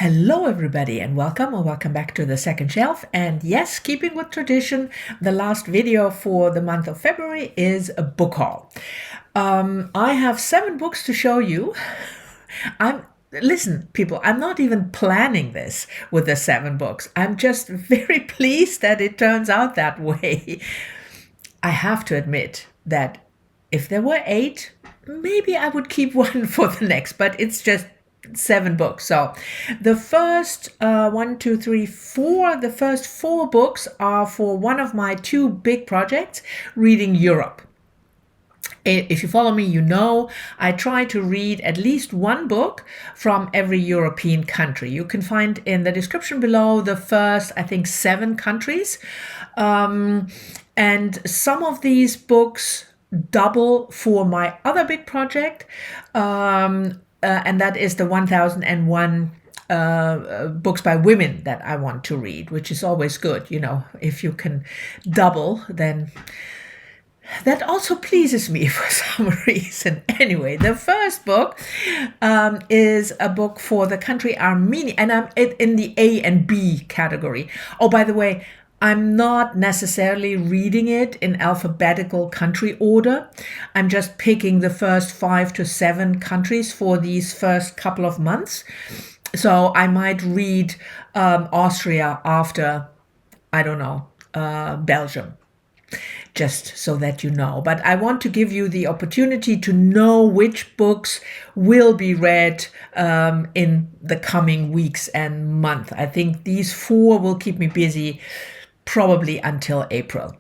Hello, everybody, and welcome or welcome back to the second shelf. And yes, keeping with tradition, the last video for the month of February is a book haul. I have 7 books to show you. Listen, people, I'm not even planning this with the 7 books. I'm just very pleased that it turns out that way. I have to admit that if there were 8, maybe I would keep one for the next, but it's just 7 books. So the first 1, 2, 3, 4, the first 4 books are for one of my 2 big projects, Reading Europe. If you follow me, you know I try to read at least 1 book from every European country. You can find in the description below the first, I think, 7 countries. And some of these books double for my other big project, and that is the 1001 books by women that I want to read, which is always good. You know, if you can double, then that also pleases me for some reason. Anyway, the first book is a book for the country Armenia, and I'm in the A and B category. Oh, by the way, I'm not necessarily reading it in alphabetical country order. I'm just picking the first 5 to 7 countries for these first couple of months. So I might read Austria after, I don't know, Belgium, just so that you know. But I want to give you the opportunity to know which books will be read in the coming weeks and month. I think these 4 will keep me busy probably until April.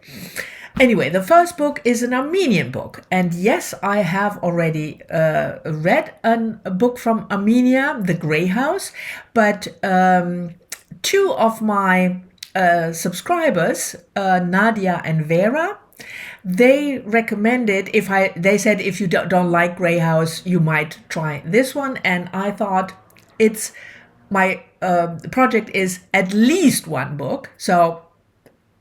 Anyway, the first book is an Armenian book. And yes, I have already read a book from Armenia, The Grey House, but 2 of my subscribers, Nadia and Vera, they recommended, they said if you don't like Grey House, you might try this one. And I thought it's my project is at least 1 book. So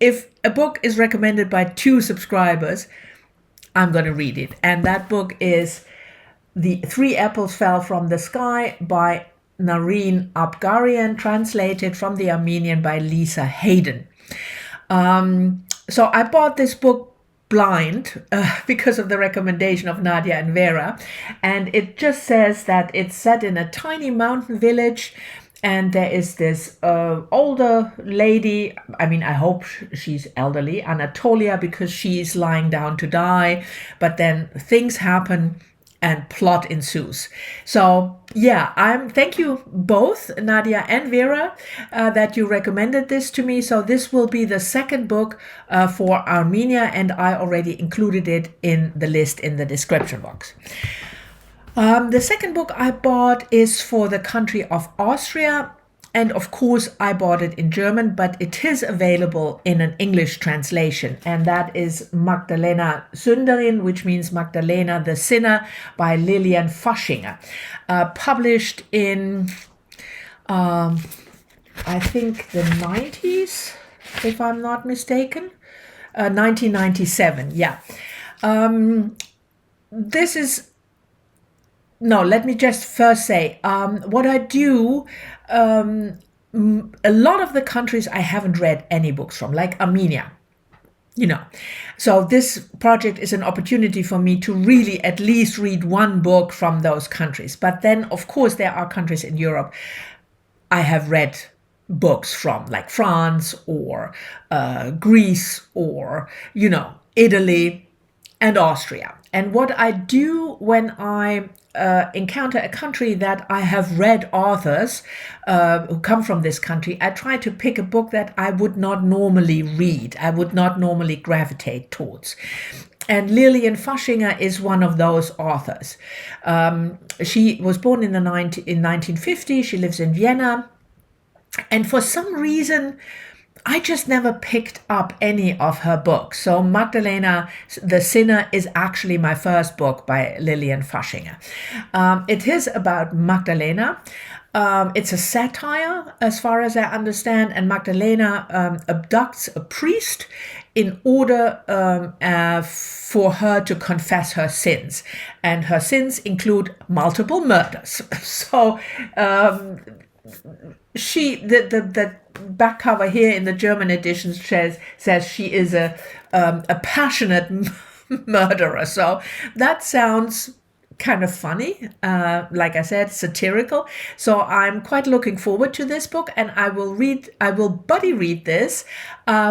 if a book is recommended by 2 subscribers, I'm going to read it. And that book is The 3 Apples Fell from the Sky by Nareen Abgarian, translated from the Armenian by Lisa Hayden. So I bought this book blind because of the recommendation of Nadia and Vera. And it just says that it's set in a tiny mountain village. And there is this older lady, I mean, I hope she's elderly, Anatolia, because she's lying down to die. But then things happen and plot ensues. So yeah, thank you both, Nadia and Vera, that you recommended this to me. So this will be the second book for Armenia, and I already included it in the list in the description box. The second book I bought is for the country of Austria. And of course, I bought it in German, but it is available in an English translation. And that is Magdalena Sünderin, which means Magdalena the Sinner, by Lilian Faschinger. Published in, I think, the 90s, if I'm not mistaken. 1997, yeah. This is... No, let me just first say, what I do, a lot of the countries I haven't read any books from, like Armenia, you know. So this project is an opportunity for me to really at least read 1 book from those countries. But then, of course, there are countries in Europe I have read books from, like France or Greece or, you know, Italy and Austria. And what I do when I encounter a country that I have read authors who come from this country, I try to pick a book that I would not normally read, I would not normally gravitate towards. And Lilian Faschinger is one of those authors. She was born in 1950. She lives in Vienna. And for some reason, I just never picked up any of her books. So Magdalena the Sinner is actually my first book by Lilian Faschinger. It is about Magdalena. It's a satire, as far as I understand, and Magdalena abducts a priest in order for her to confess her sins. And her sins include multiple murders. So the back cover here in the German edition says she is a passionate murderer. So that sounds kind of funny, like I said, satirical. So I'm quite looking forward to this book, and I will buddy read this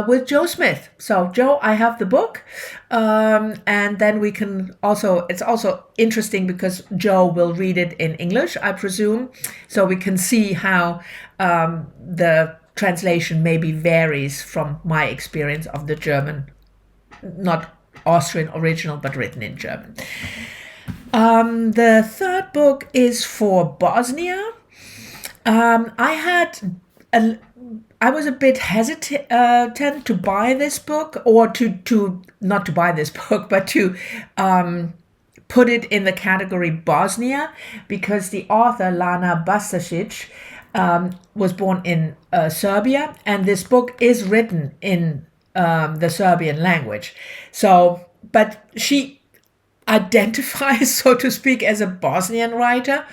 with Joe Smith. So Joe, I have the book, and then we can also, it's also interesting because Joe will read it in English, I presume, so we can see how the translation maybe varies from my experience of the German, not Austrian original, but written in German. The third book is for Bosnia. I was a bit hesitant to buy this book, or to not to buy this book, but to put it in the category Bosnia, because the author Lana Bastasic was born in Serbia, and this book is written in the Serbian language. So, but she identifies, so to speak, as a Bosnian writer.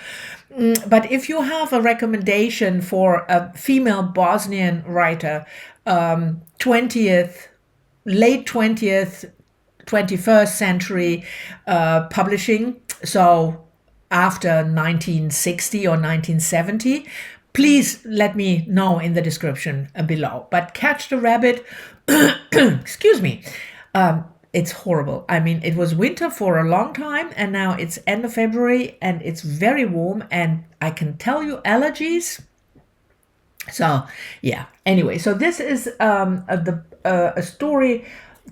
But if you have a recommendation for a female Bosnian writer, 20th, late 20th, 21st century publishing, so after 1960 or 1970, please let me know in the description below. But Catch the Rabbit, excuse me, it's horrible. I mean, it was winter for a long time, and now it's end of February, and it's very warm, and I can tell you allergies. So, yeah. Anyway, so this is a story.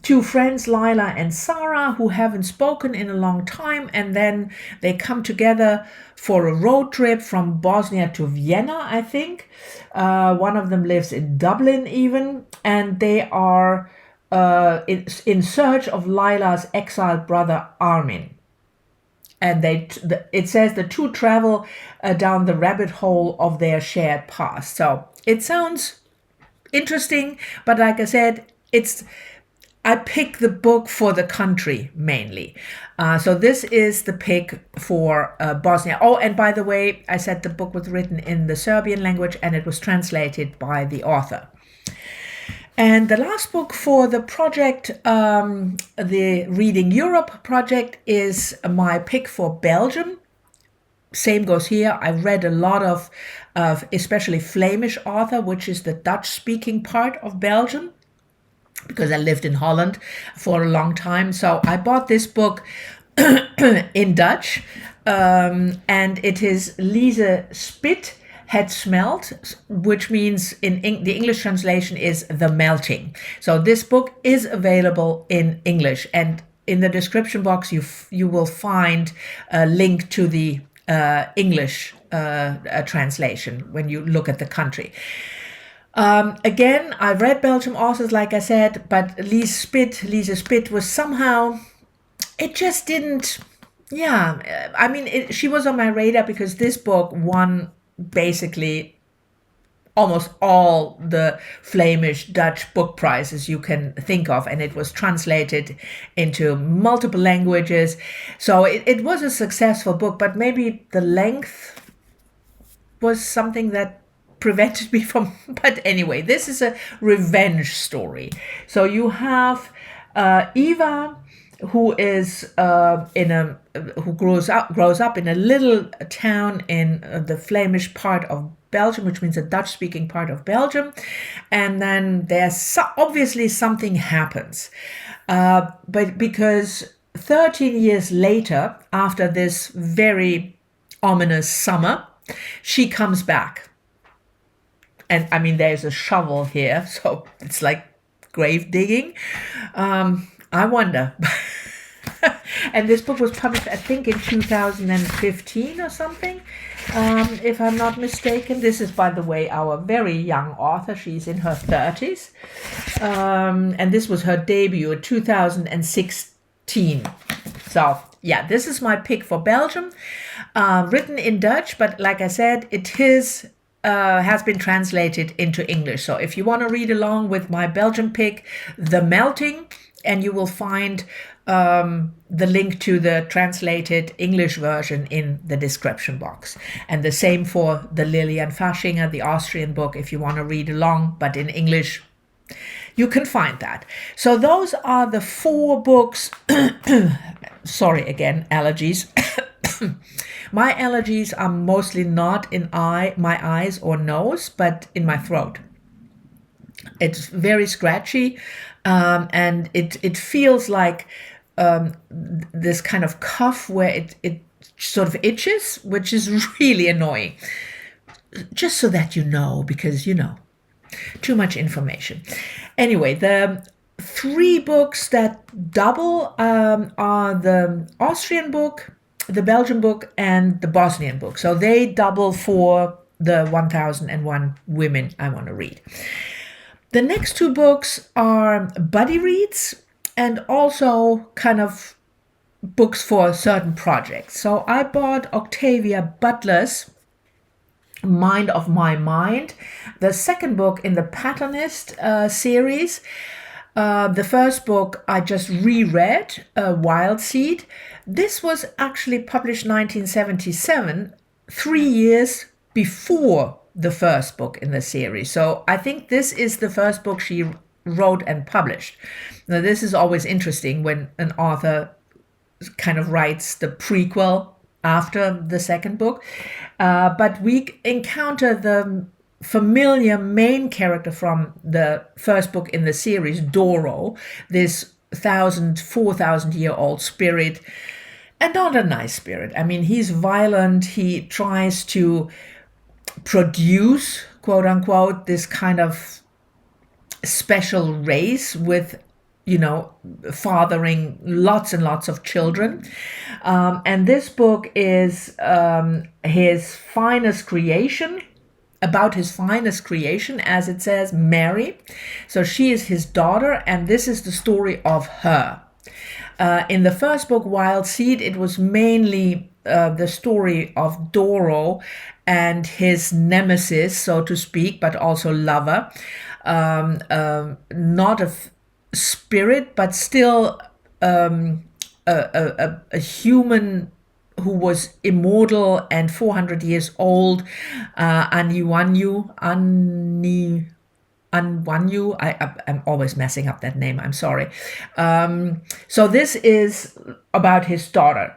Two friends, Lila and Sarah, who haven't spoken in a long time, and then they come together for a road trip from Bosnia to Vienna, I think. One of them lives in Dublin even, and they are in search of Lila's exiled brother Armin. And it says the two travel down the rabbit hole of their shared past. So it sounds interesting, but like I said, I pick the book for the country mainly. So this is the pick for Bosnia. Oh, and by the way, I said the book was written in the Serbian language, and it was translated by the author. And the last book for the project, the Reading Europe project, is my pick for Belgium. Same goes here. I read a lot of especially Flemish author, which is the Dutch-speaking part of Belgium, because I lived in Holland for a long time. So I bought this book in Dutch, and it is Lize Spit, Het smelt, which means in the English translation is the melting. So this book is available in English, and in the description box you will find a link to the English translation when you look at the country. Again, I read Belgian authors, like I said, but Lize Spit was somehow, it just didn't, yeah, I mean, she was on my radar because this book won basically almost all the Flemish Dutch book prizes you can think of, and it was translated into multiple languages. So it was a successful book, but maybe the length was something that prevented me from. But anyway, this is a revenge story. So you have Eva, who is who grows up in a little town in the Flemish part of Belgium, which means a Dutch-speaking part of Belgium, and then there's obviously something happens, but because 13 years later, after this very ominous summer, she comes back, and I mean there's a shovel here, so it's like grave digging. I wonder. And this book was published, I think, in 2015 or something, if I'm not mistaken. This is, by the way, our very young author. She's in her 30s. And this was her debut in 2016. So, yeah, this is my pick for Belgium. Written in Dutch, but like I said, it is has been translated into English. So if you want to read along with my Belgian pick, The Melting, and you will find the link to the translated English version in the description box. And the same for the Lilian Faschinger, the Austrian book, if you want to read along, but in English, you can find that. So those are the 4 books. Sorry, again, allergies. My allergies are mostly not in my eyes or nose, but in my throat. It's very scratchy, and it feels like this kind of cough where it sort of itches, which is really annoying. Just so that you know, because, too much information. Anyway, the 3 books that double are the Austrian book, the Belgian book, and the Bosnian book. So they double for the 1001 women I want to read. The next 2 books are buddy reads and also kind of books for certain projects. So I bought Octavia Butler's Mind of My Mind, the second book in the Patternist series. The first book I just reread, Wild Seed. This was actually published 1977, 3 years before the first book in the series. So I think this is the first book she wrote and published. Now, this is always interesting when an author kind of writes the prequel after the second book. But we encounter the familiar main character from the first book in the series, Doro, this 4,000-year-old spirit, and not a nice spirit. I mean, he's violent. He tries to produce, quote unquote, this kind of special race with, fathering lots and lots of children. And this book is his finest creation, about his finest creation, as it says, Mary. So she is his daughter, and this is the story of her. In the first book, Wild Seed, it was mainly the story of Doro and his nemesis, so to speak, but also lover. Not a spirit, but still a human who was immortal and 400 years old, Anwanyu. I'm always messing up that name, I'm sorry. So this is about his daughter.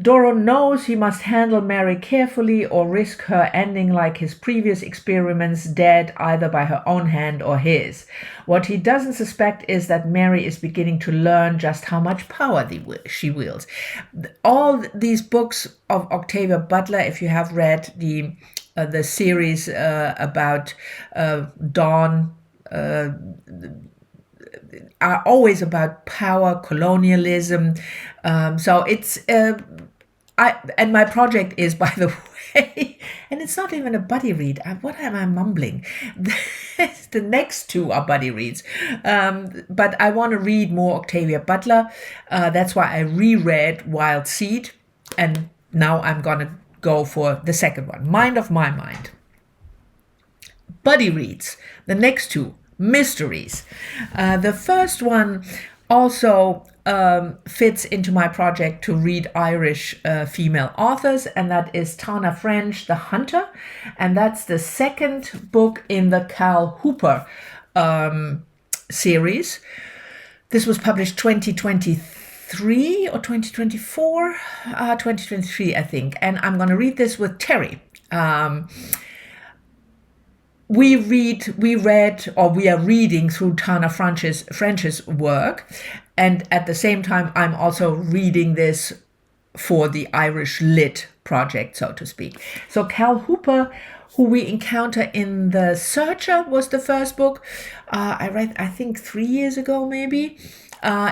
Doro knows he must handle Mary carefully or risk her ending like his previous experiments, dead either by her own hand or his. What he doesn't suspect is that Mary is beginning to learn just how much power she wields. All these books of Octavia Butler, if you have read the series about Dawn, are always about power, colonialism. So it's and my project is, by the way, and it's not even a buddy read. What am I mumbling? The next 2 are buddy reads. But I want to read more Octavia Butler. That's why I reread Wild Seed, and now I'm gonna go for the second one, Mind of My Mind. Buddy reads. The next 2, mysteries. The first one also fits into my project to read Irish female authors, and that is Tana French, The Hunter, and that's the second book in the Cal Hooper series. This was published 2023 or 2024, 2023, I think, and I'm going to read this with Terri. We are reading through Tana French's work, and at the same time, I'm also reading this for the Irish Lit project, so to speak. So Cal Hooper, who we encounter in The Searcher, was the first book I read, I think 3 years ago maybe,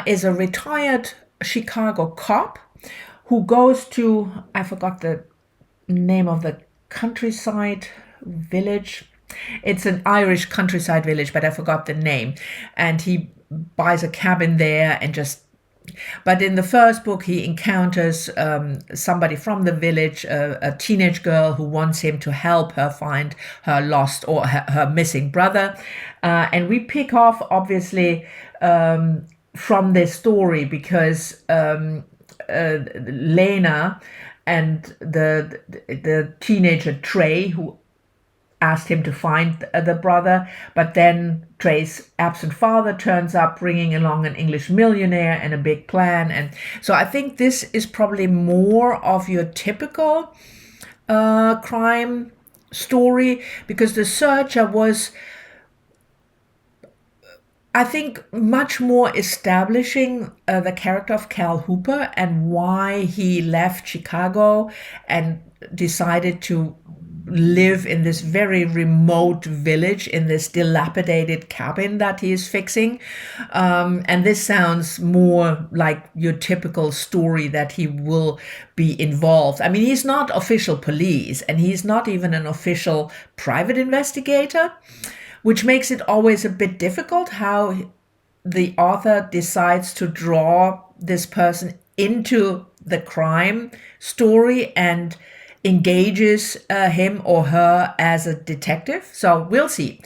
is a retired Chicago cop who goes to, I forgot the name of the countryside village. It's an Irish countryside village, but I forgot the name. And he buys a cabin there and but in the first book, he encounters somebody from the village, a teenage girl who wants him to help her find her lost or her missing brother. And we pick off, obviously, from this story, because Lena and the teenager Trey, who asked him to find the brother, but then Trey's absent father turns up bringing along an English millionaire and a big plan. And so I think this is probably more of your typical crime story, because the searcher was, I think, much more establishing the character of Cal Hooper and why he left Chicago and decided to live in this very remote village in this dilapidated cabin that he is fixing. And this sounds more like your typical story that he will be involved. I mean, he's not official police and he's not even an official private investigator, which makes it always a bit difficult how the author decides to draw this person into the crime story and engages him or her as a detective. So we'll see.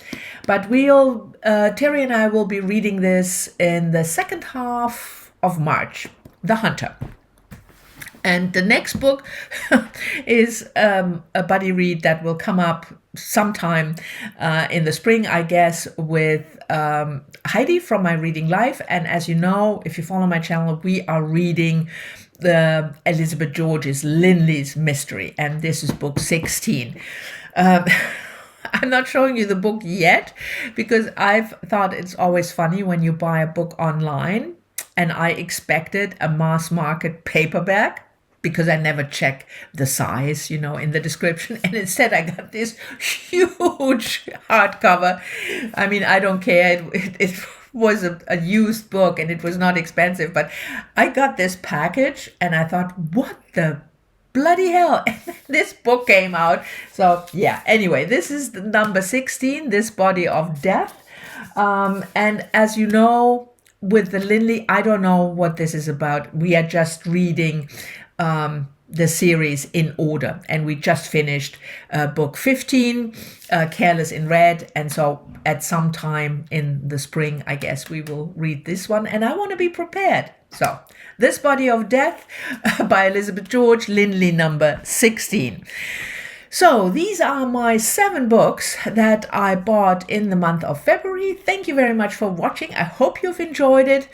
But Terri and I will be reading this in the second half of March, The Hunter. And the next book is a buddy read that will come up sometime in the spring, I guess, with Heidi from My Reading Life. And as you know, if you follow my channel, we are reading the Elizabeth George's Lize Mystery, and this is book 16. I'm not showing you the book yet because I've thought it's always funny when you buy a book online, and I expected a mass market paperback because I never check the size, in the description. And instead I got this huge hardcover. I mean, I don't care. It was a used book and it was not expensive, but I got this package and I thought, what the bloody hell? And this book came out. So yeah, anyway, this is the number 16, This Body of Death. And as you know, with the Linley, I don't know what this is about. We are just reading the series in order, and we just finished book 15, Careless in Red, and so at some time in the spring, I guess, we will read this one, and I want to be prepared. So, This Body of Death by Elizabeth George, Linley number 16. So these are my 7 books that I bought in the month of February. Thank you very much for watching. I hope you've enjoyed it.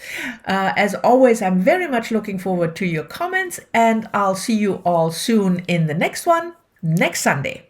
As always, I'm very much looking forward to your comments, and I'll see you all soon in the next one, next Sunday.